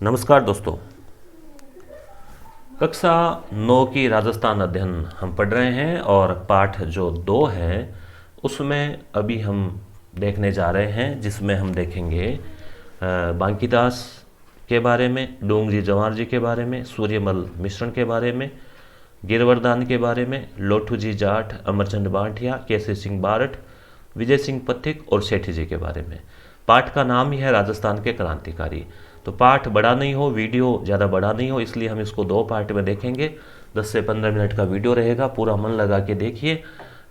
नमस्कार दोस्तों। कक्षा 9 की राजस्थान अध्ययन हम पढ़ रहे हैं और पाठ जो 2 है उसमें अभी हम देखने जा रहे हैं, जिसमें हम देखेंगे बांकीदास के बारे में, डोंगरी जवाहर जी के बारे में, सूर्यमल मिश्रण के बारे में, गिरवर्धन के बारे में, लोठू जी जाट, अमरचंद बांठिया, केसरी सिंह बारठ, विजय सिंह पथिक और सेठी जी के बारे में। पाठ का नाम ही है राजस्थान के क्रांतिकारी। तो पाठ बड़ा नहीं हो, वीडियो ज़्यादा बड़ा नहीं हो, इसलिए हम इसको 2 पार्ट में देखेंगे। 10 से 15 मिनट का वीडियो रहेगा, पूरा मन लगा के देखिए।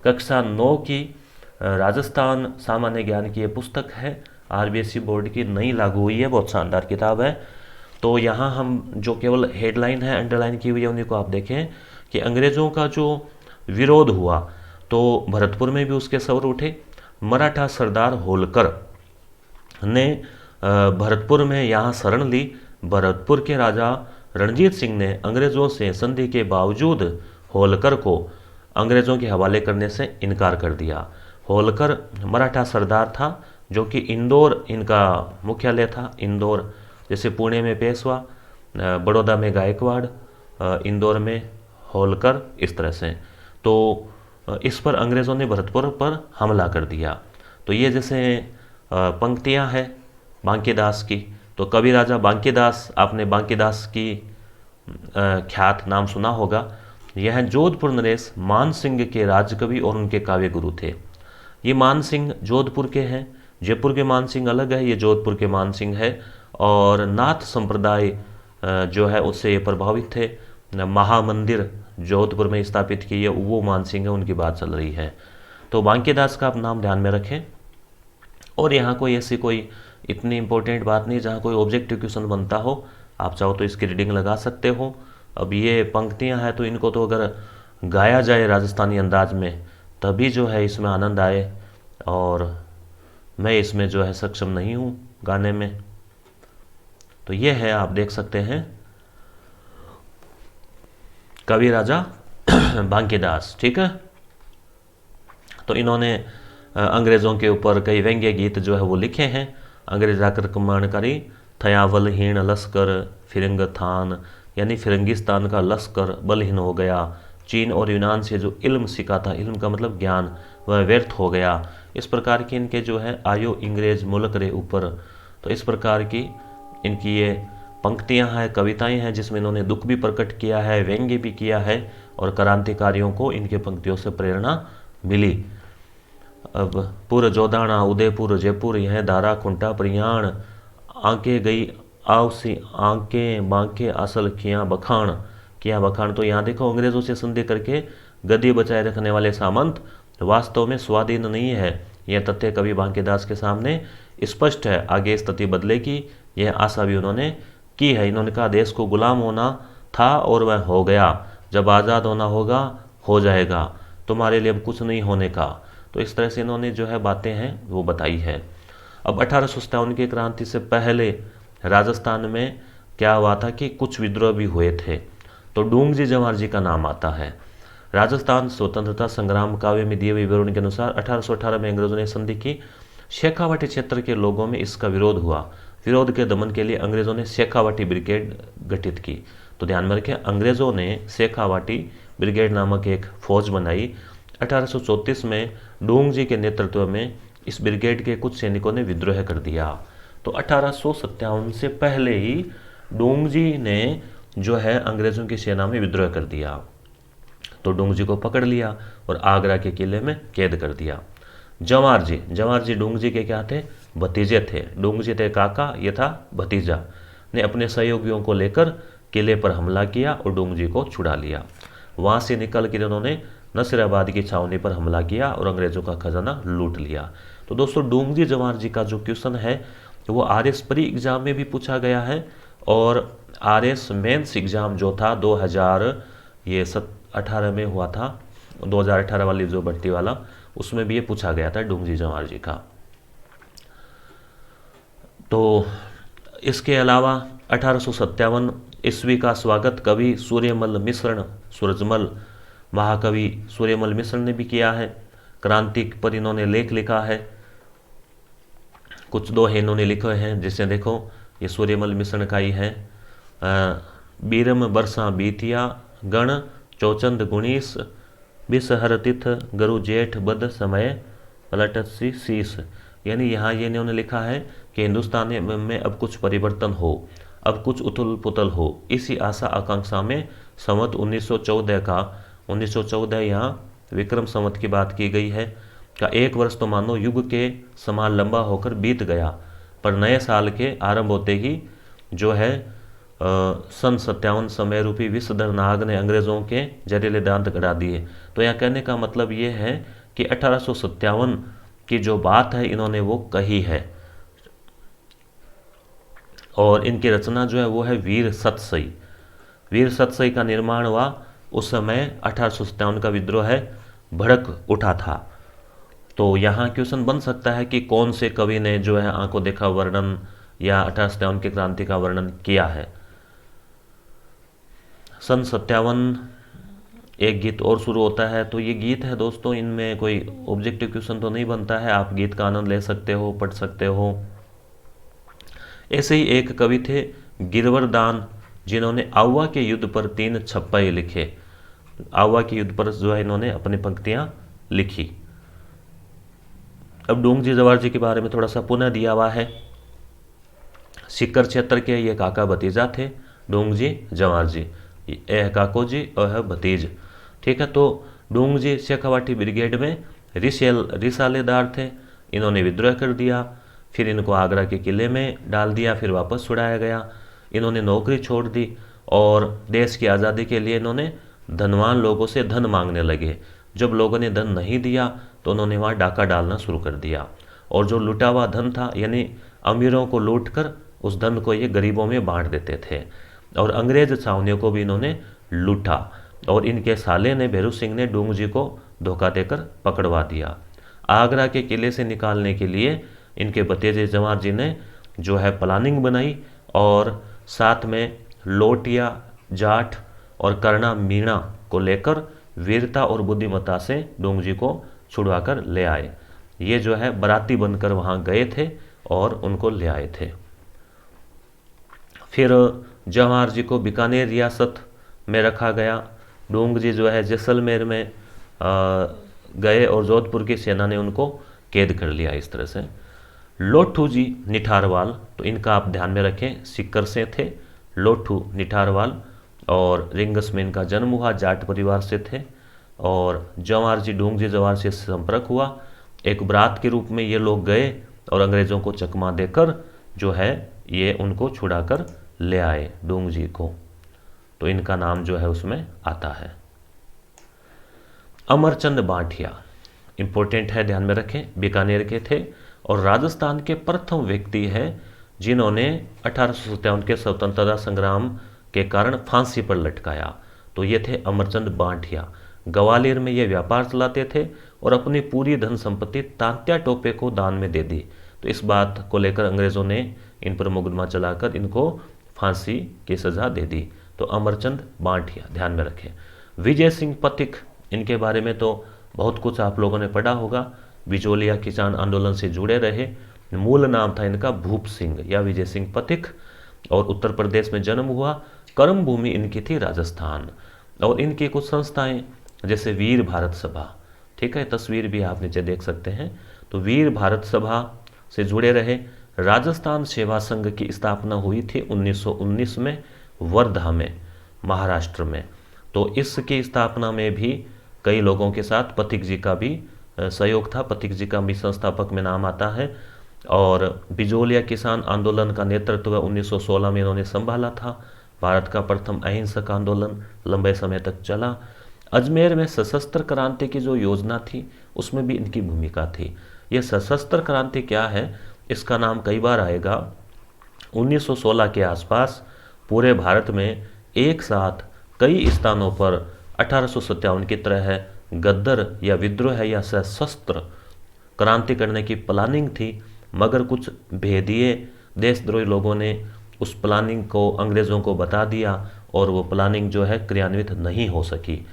कक्षा 9 की राजस्थान सामान्य ज्ञान की ये पुस्तक है, आरबीएसई बोर्ड की नई लागू हुई है, बहुत शानदार किताब है। तो यहाँ हम जो केवल हेडलाइन है अंडरलाइन की हुई है उन्हीं को आप देखें कि अंग्रेज़ों का जो विरोध हुआ तो भरतपुर में भी उसके स्वर उठे। मराठा सरदार होलकर ने भरतपुर में यहाँ शरण ली। भरतपुर के राजा रणजीत सिंह ने अंग्रेज़ों से संधि के बावजूद होलकर को अंग्रेज़ों के हवाले करने से इनकार कर दिया। होलकर मराठा सरदार था जो कि इंदौर इनका मुख्यालय था। इंदौर जैसे पुणे में पेशवा, बड़ौदा में गायकवाड़, इंदौर में होलकर, इस तरह से। तो इस पर अंग्रेज़ों ने भरतपुर पर हमला कर दिया। तो ये जैसे पंक्तियां हैं बांकीदास की। तो कवि राजा बांकीदास, आपने बांकीदास की ख्यात नाम सुना होगा। यह जोधपुर नरेश मान सिंह के राजकवि और उनके काव्य गुरु थे। ये मान सिंह जोधपुर के हैं, जयपुर के मान सिंह अलग है, ये जोधपुर के मान सिंह है। और नाथ संप्रदाय जो है उससे ये प्रभावित थे। महामंदिर जोधपुर में स्थापित किए वो मान सिंह है, उनकी बात चल रही है। तो बांकीदास का आप नाम ध्यान में रखें। और यहाँ कोई ऐसी कोई इतनी इम्पोर्टेंट बात नहीं जहाँ कोई ऑब्जेक्टिव क्वेश्चन बनता हो। आप चाहो तो इसकी रीडिंग लगा सकते हो। अब ये पंक्तियाँ हैं तो इनको तो अगर गाया जाए राजस्थानी अंदाज में तभी जो है इसमें आनंद आए, और मैं इसमें जो है सक्षम नहीं हूँ गाने में। तो ये है, आप देख सकते हैं, कवि राजा बांकीदास। ठीक है। तो इन्होंने अंग्रेज़ों के ऊपर कई व्यंग्य गीत जो है वो लिखे हैं। अंग्रेज आक्रमणकारी थयावलहीन लश्कर फिरंग थान, यानी फिरंगिस्तान का लश्कर बलहीन हो गया। चीन और यूनान से जो इल्म सीखा था, इल्म का मतलब ज्ञान, वह व्यर्थ हो गया। इस प्रकार की इनके जो है आयो इंग्रेज मुल्क रे ऊपर। तो इस प्रकार की इनकी ये पंक्तियां हैं, कविताएं हैं, जिसमें इन्होंने दुख भी प्रकट किया है, व्यंग्य भी किया है, और क्रांतिकारियों को इनके पंक्तियों से प्रेरणा मिली। अब पुर जोधाना उदयपुर जयपुर, यह दारा खुंटा प्रियाण, आंके गई आवसी आंके बांके असल किया बखान। किया बखान, तो यहाँ देखो अंग्रेज़ों से संधि करके गद्दी बचाए रखने वाले सामंत वास्तव में स्वाधीन नहीं है। यह तथ्य कवि बांकीदास के सामने स्पष्ट है। आगे स्थिति बदलेगी, यह आशा भी उन्होंने की है। इन्होंने कहा देश को गुलाम होना था और वह हो गया, जब आज़ाद होना होगा हो जाएगा, तुम्हारे लिए अब कुछ नहीं होने का। तो इस तरह से इन्होंने जो है बातें हैं वो बताई है। अब 1857 की क्रांति से पहले राजस्थान में क्या हुआ था कि कुछ विद्रोह भी हुए थे। तो डूंगजी जवाहर जी का नाम आता है। राजस्थान स्वतंत्रता संग्राम काव्य में दिए हुए विवरण के अनुसार 1818 में अंग्रेजों ने संधि की। शेखावाटी क्षेत्र के लोगों में इसका विरोध हुआ। विरोध के दमन के लिए अंग्रेजों ने शेखावाटी ब्रिगेड गठित की। तो ध्यान में रखें, अंग्रेजों ने शेखावाटी ब्रिगेड नामक एक फौज बनाई। 1834 में डूंगजी के नेतृत्व में इस ब्रिगेड के कुछ सैनिकों ने विद्रोह कर दिया। तो 1857 से पहले ही डूंगजी ने जो है अंग्रेजों की सेना में विद्रोह कर दिया। तो डूंगजी को पकड़ लिया और आगरा के किले में कैद कर दिया। जवाहर जी डूंगजी के क्या थे? भतीजे थे। डूंगजी थे काका, ये था भतीजा। ने अपने सहयोगियों को लेकर किले पर हमला किया और डूंगजी को छुड़ा लिया। वहां से निकल कर उन्होंने नसीराबाद की छावनी पर हमला किया और अंग्रेजों का खजाना लूट लिया। तो दोस्तों, डूंगजी जवाहर जी का जो क्वेश्चन है वो आरएस प्री एग्जाम में भी पूछा गया है, और आरएस मेंस एग्जाम जो था 2018 में हुआ था, 2018 वाली जो भर्ती वाला, उसमें भी ये पूछा गया था डूंगजी जवाहर जी का। तो इसके अलावा 1857 ईस्वी का स्वागत कवि सूर्यमल मिश्रण, सूरजमल महाकवि सूर्यमल मिश्र ने भी किया है। क्रांति पर इन्होंने लेख लिखा है। कुछ दोहे इन्होंने लिखे हैं, जिससे देखो ये सूर्यमल मिश्रण का ही है। बीरम बरसा बीतिया गण चौचंद गुणीस बिसहर तिथ गुरु जेठ बद समय पलटत सी शीस। यानी यहाँ ये इन्होंने लिखा है कि हिंदुस्तान में अब कुछ परिवर्तन हो, अब कुछ उथल पुथल हो, इसी आशा आकांक्षा में संवत 1914 यहाँ विक्रम संवत की बात की गई है का 1 वर्ष तो मानो युग के समान लंबा होकर बीत गया, पर नए साल के आरंभ होते ही जो है सन 57 समय रूपी विषधर नाग ने अंग्रेजों के जहरीले दांत गड़ा दिए। तो यहाँ कहने का मतलब ये है कि 1857 की जो बात है इन्होंने वो कही है, और इनकी रचना जो है वो है वीर सतसई। वीर सतसई का निर्माण हुआ उस समय 1857 का विद्रोह है भड़क उठा था। तो यहाँ क्वेश्चन बन सकता है कि कौन से कवि ने जो है आंखों देखा वर्णन या 1857 की क्रांति का वर्णन किया है। सन 57 एक गीत और शुरू होता है। तो ये गीत है दोस्तों, इनमें कोई ऑब्जेक्टिव क्वेश्चन तो नहीं बनता है, आप गीत का आनंद ले सकते हो, पढ़ सकते हो। ऐसे ही एक कवि थे गिरवर दान, जिन्होंने आवा के युद्ध पर 3 छप्पे लिखे। आवा के युद्ध पर जो है इन्होंने अपनी पंक्तियां लिखी। अब डूंगजी जवाहर जी के बारे में थोड़ा सा पुनः दिया हुआ है। सीकर क्षेत्र के ये काका भतीजा थे डूंगजी जवाहर जी, यह काको जी और है भतीज। ठीक है, तो डूंगजी शेखावाटी ब्रिगेड में रिसालेदार थे। इन्होंने विद्रोह कर दिया, फिर इनको आगरा के किले में डाल दिया, फिर वापस छुड़ाया गया। इन्होंने नौकरी छोड़ दी और देश की आज़ादी के लिए इन्होंने धनवान लोगों से धन मांगने लगे। जब लोगों ने धन नहीं दिया तो उन्होंने वहाँ डाका डालना शुरू कर दिया, और जो लुटा हुआ धन था यानी अमीरों को लूट कर उस धन को ये गरीबों में बांट देते थे, और अंग्रेज छावनियों को भी इन्होंने लूटा। और इनके साले ने भैरू सिंह ने डूंगजी को धोखा देकर पकड़वा दिया। आगरा के किले से निकालने के लिए इनके भतीजे जवाहर जी ने जो है प्लानिंग बनाई, और साथ में लोटिया जाट और करना मीणा को लेकर वीरता और बुद्धिमत्ता से डूंगजी को छुड़वाकर ले आए। ये जो है बराती बनकर वहाँ गए थे और उनको ले आए थे। फिर जवाहर जी को बीकानेर रियासत में रखा गया। डूंगजी जो है जैसलमेर में गए और जोधपुर की सेना ने उनको कैद कर लिया। इस तरह से लोठू जी निठारवाल, तो इनका आप ध्यान में रखें, सीकर से थे लोठू निठारवाल, और रिंगस में इनका जन्म हुआ, जाट परिवार से थे। और जवाहर जी डूंगजी जवाहर से संपर्क हुआ, एक बरात के रूप में ये लोग गए और अंग्रेज़ों को चकमा देकर जो है ये उनको छुड़ाकर ले आए डूंगजी को। तो इनका नाम जो है उसमें आता है। अमरचंद बांठिया इंपॉर्टेंट है, ध्यान में रखें, बीकानेर के थे और राजस्थान के प्रथम व्यक्ति हैं जिन्होंने 1857 के स्वतंत्रता संग्राम के कारण फांसी पर लटकाया। तो ये थे अमरचंद बांठिया। ग्वालियर में ये व्यापार चलाते थे और अपनी पूरी धन संपत्ति तात्या टोपे को दान में दे दी। तो इस बात को लेकर अंग्रेज़ों ने इन पर मुकदमा चलाकर इनको फांसी की सज़ा दे दी। तो अमरचंद बांठिया ध्यान में रखें। विजय सिंह पथिक, इनके बारे में तो बहुत कुछ आप लोगों ने पढ़ा होगा। बिचौलिया किसान आंदोलन से जुड़े रहे। मूल नाम था इनका भूप सिंह या विजय सिंह पथिक, और उत्तर प्रदेश में जन्म हुआ। कर्म भूमि इनकी थी राजस्थान। और इनकी कुछ संस्थाएं जैसे वीर भारत सभा, ठीक है, तस्वीर भी आप नीचे देख सकते हैं। तो वीर भारत सभा से जुड़े रहे। राजस्थान सेवा संघ की स्थापना हुई थी 1919 में वर्धा में, महाराष्ट्र में। तो इसकी स्थापना में भी कई लोगों के साथ पथिक जी का भी सहयोग था। पथिक जी का भी संस्थापक में नाम आता है। और बिचौलिया किसान आंदोलन का नेतृत्व 1916 में इन्होंने संभाला था। भारत का प्रथम अहिंसक आंदोलन लंबे समय तक चला। अजमेर में सशस्त्र क्रांति की जो योजना थी उसमें भी इनकी भूमिका थी। यह सशस्त्र क्रांति क्या है, इसका नाम कई बार आएगा। 1916 के आसपास पूरे भारत में एक साथ कई स्थानों पर 1857 की तरह गद्दर या विद्रोह या सशस्त्र क्रांति करने की प्लानिंग थी, मगर कुछ भेदिए देशद्रोही लोगों ने उस प्लानिंग को अंग्रेज़ों को बता दिया और वो प्लानिंग जो है क्रियान्वित नहीं हो सकी।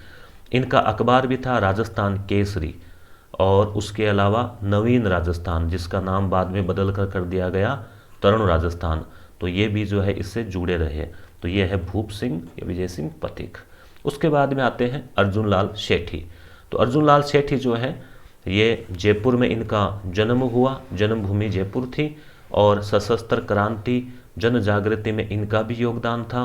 इनका अखबार भी था राजस्थान केसरी, और उसके अलावा नवीन राजस्थान, जिसका नाम बाद में बदल कर दिया गया तरुण राजस्थान। तो ये भी जो है इससे जुड़े रहे। तो ये है भूप सिंह या विजय सिंह पथिक। उसके बाद में आते हैं अर्जुन लाल सेठी। तो अर्जुन लाल सेठी जो है ये जयपुर में इनका जन्म हुआ, जन्मभूमि जयपुर थी, और सशस्त्र क्रांति जन जागृति में इनका भी योगदान था।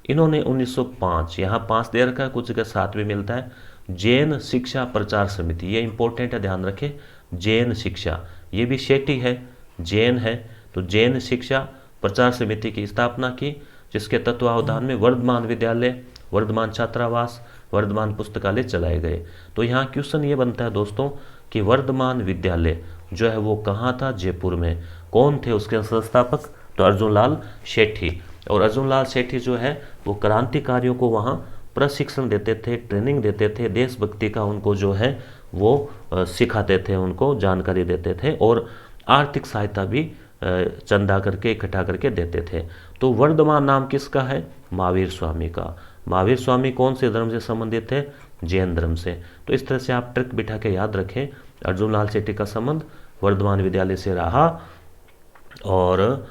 इन्होंने 1905, यहाँ 5 दे रखा है, कुछ जगह 7 भी मिलता है, जैन शिक्षा प्रचार समिति, ये इंपॉर्टेंट है, ध्यान रखें, जैन शिक्षा, ये भी शेट्टी है, जैन है, तो जैन शिक्षा प्रचार समिति की स्थापना की, जिसके तत्वावधान में वर्धमान विद्यालय, वर्धमान छात्रावास, वर्धमान पुस्तकालय चलाए गए। तो यहाँ क्वेश्चन ये बनता है दोस्तों कि वर्धमान विद्यालय जो है वो कहाँ था, जयपुर में। कौन थे उसके संस्थापक, तो अर्जुन लाल सेठी। और अर्जुन लाल सेठी जो है वो क्रांतिकारियों को वहाँ प्रशिक्षण देते थे, ट्रेनिंग देते थे, देशभक्ति का उनको जो है वो सिखाते थे, उनको जानकारी देते थे, और आर्थिक सहायता भी चंदा करके इकट्ठा करके देते थे। तो वर्धमान नाम किसका है, महावीर स्वामी का। महावीर स्वामी कौन से धर्म से संबंधित थे, जैन धर्म से। तो इस तरह से आप ट्रिक बिठा के याद रखें, अर्जुन लाल सेठी का संबंध वर्धमान विद्यालय से रहा। और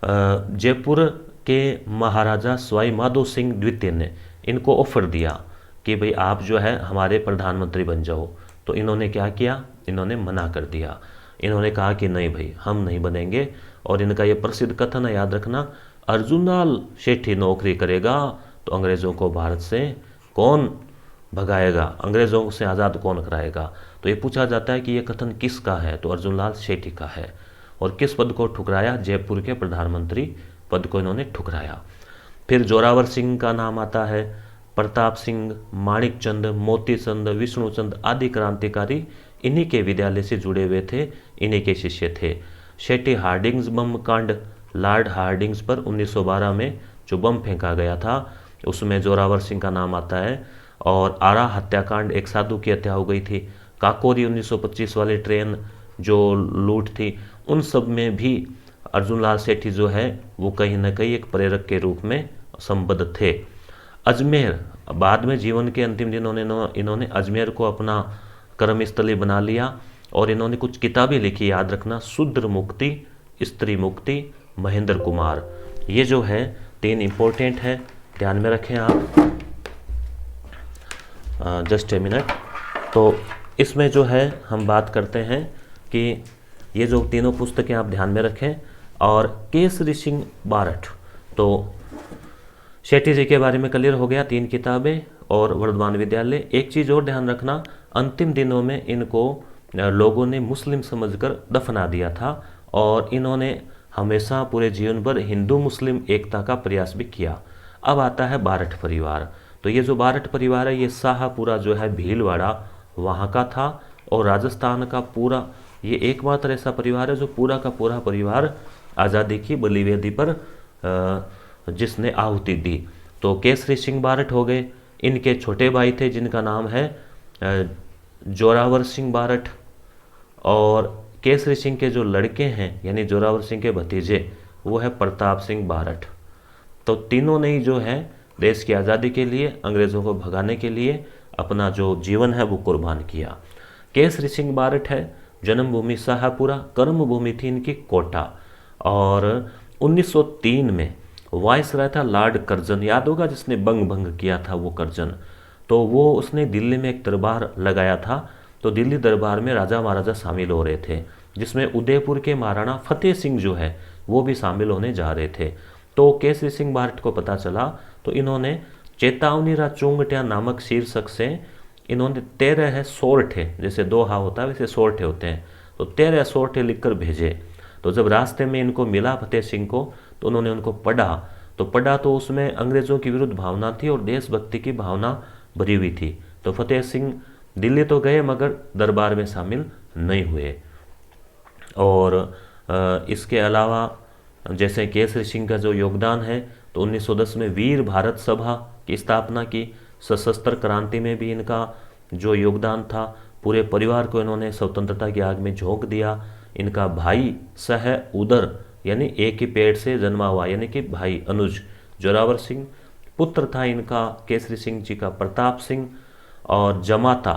जयपुर के महाराजा सवाई माधो सिंह द्वितीय ने इनको ऑफर दिया कि भाई आप जो है हमारे प्रधानमंत्री बन जाओ। तो इन्होंने क्या किया, इन्होंने मना कर दिया। इन्होंने कहा कि नहीं भाई, हम नहीं बनेंगे। और इनका ये प्रसिद्ध कथन है, याद रखना, अर्जुन लाल सेठी नौकरी करेगा तो अंग्रेज़ों को भारत से कौन भगाएगा, अंग्रेज़ों से आज़ाद कौन कराएगा। तो ये पूछा जाता है कि ये कथन किसका है, तो अर्जुन लाल सेठी का है। और किस पद को ठुकराया, जयपुर के प्रधानमंत्री पद को इन्होंने ठुकराया। फिर जोरावर सिंह का नाम आता है, प्रताप सिंह, माणिक चंद, मोती चंद, विष्णुचंद आदि क्रांतिकारी इन्हीं के विद्यालय से जुड़े हुए थे, इन्हीं के शिष्य थे। शेट्टी हार्डिंग्स बम कांड, लॉर्ड हार्डिंग्स पर 1912 में जो बम फेंका गया था उसमें जोरावर सिंह का नाम आता है। और आरा हत्याकांड, एक साधु की हत्या हो गई थी। काकोरी 1925 वाली ट्रेन जो लूट थी, उन सब में भी अर्जुन लाल सेठी जो है वो कहीं ना कहीं एक प्रेरक के रूप में संबद्ध थे। अजमेर, बाद में जीवन के अंतिम दिनों में इन्होंने अजमेर को अपना कर्मस्थली बना लिया और इन्होंने कुछ किताबें लिखी, याद रखना, शूद्र मुक्ति, स्त्री मुक्ति, महेंद्र कुमार। ये जो है 3 इंपॉर्टेंट है, ध्यान में रखें आप। Just a minute. तो इसमें जो है हम बात करते हैं कि ये जो तीनों पुस्तकें आप ध्यान में रखें। और केसरी सिंह बारठ, तो शेट्टी जी के बारे में क्लियर हो गया, 3 किताबें और वर्धमान विद्यालय। एक चीज़ और ध्यान रखना, अंतिम दिनों में इनको लोगों ने मुस्लिम समझकर दफना दिया था और इन्होंने हमेशा पूरे जीवन भर हिंदू मुस्लिम एकता का प्रयास भी किया। अब आता है बारठ परिवार। तो ये जो बारठ परिवार है ये शाहपुरा जो है भीलवाड़ा वहाँ का था और राजस्थान का पूरा, ये एकमात्र ऐसा परिवार है जो पूरा का पूरा परिवार आज़ादी की बलिवेदी पर जिसने आहुति दी। तो केसरी सिंह बारठ हो गए, इनके छोटे भाई थे जिनका नाम है जोरावर सिंह बारठ, और केसरी सिंह के जो लड़के हैं यानी जोरावर सिंह के भतीजे वो है प्रताप सिंह बारठ। तो तीनों ने ही जो है देश की आज़ादी के लिए, अंग्रेज़ों को भगाने के लिए अपना जो जीवन है वो कुर्बान किया। केसरी सिंह बारठ है, जन्मभूमि शाहपुरा, कर्मभूमि थी इनकी कोटा। और 1903 में वायसराय था लॉर्ड कर्जन, याद होगा, जिसने बंग भंग किया था वो कर्जन। तो वो उसने दिल्ली में एक दरबार लगाया था। तो दिल्ली दरबार में राजा महाराजा शामिल हो रहे थे, जिसमें उदयपुर के महाराणा फतेह सिंह जो है वो भी शामिल होने जा रहे थे। तो केसरी सिंह बारठ को पता चला तो इन्होंने चेतावनी रा चुंगटिया नामक शीर्षक से इन्होंने 13 सोरठे, जैसे 2 हा होता है वैसे सोरठे होते हैं, तो 13 सोरठे लिखकर भेजे। तो जब रास्ते में इनको मिला फतेह सिंह को तो उन्होंने उनको पढ़ा तो उसमें अंग्रेज़ों की विरुद्ध भावना थी और देशभक्ति की भावना भरी हुई थी। तो फतेह सिंह दिल्ली तो गए मगर दरबार में शामिल नहीं हुए। और इसके अलावा जैसे केसरी सिंह का जो योगदान है तो 1910 में वीर भारत सभा की स्थापना की। सशस्त्र क्रांति में भी इनका जो योगदान था, पूरे परिवार को इन्होंने स्वतंत्रता की आग में झोंक दिया। इनका भाई सह उदर यानी एक ही पेड़ से जन्मा हुआ यानी कि भाई अनुज जोरावर सिंह, पुत्र था इनका केसरी सिंह जी का प्रताप सिंह, और जमाता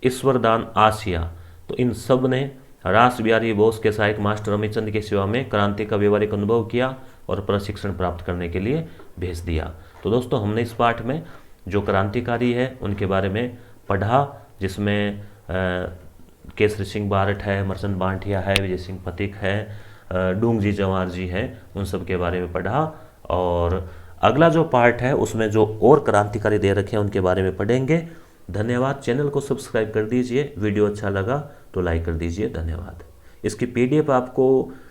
ईश्वरदान आसिया। तो इन सब ने रास बिहारी बोस के सहायक मास्टर अमित चंद की सेवा में क्रांति का व्यवहारिक अनुभव किया और प्रशिक्षण प्राप्त करने के लिए भेज दिया। तो दोस्तों हमने इस पाठ में जो क्रांतिकारी है उनके बारे में पढ़ा, जिसमें केसरी सिंह बारट है, मर्चेंट बांटिया है, विजय सिंह पथिक है, डूंगजी जवाहर जी हैं, उन सब के बारे में पढ़ा। और अगला जो पार्ट है उसमें जो और क्रांतिकारी दे रखे हैं उनके बारे में पढ़ेंगे। धन्यवाद। चैनल को सब्सक्राइब कर दीजिए, वीडियो अच्छा लगा तो लाइक कर दीजिए। धन्यवाद। इसकी PDF आपको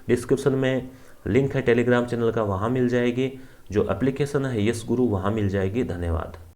डिस्क्रिप्शन में लिंक है टेलीग्राम चैनल का, वहाँ मिल जाएगी। जो एप्लीकेशन है यस गुरु, वहाँ मिल जाएगी। धन्यवाद।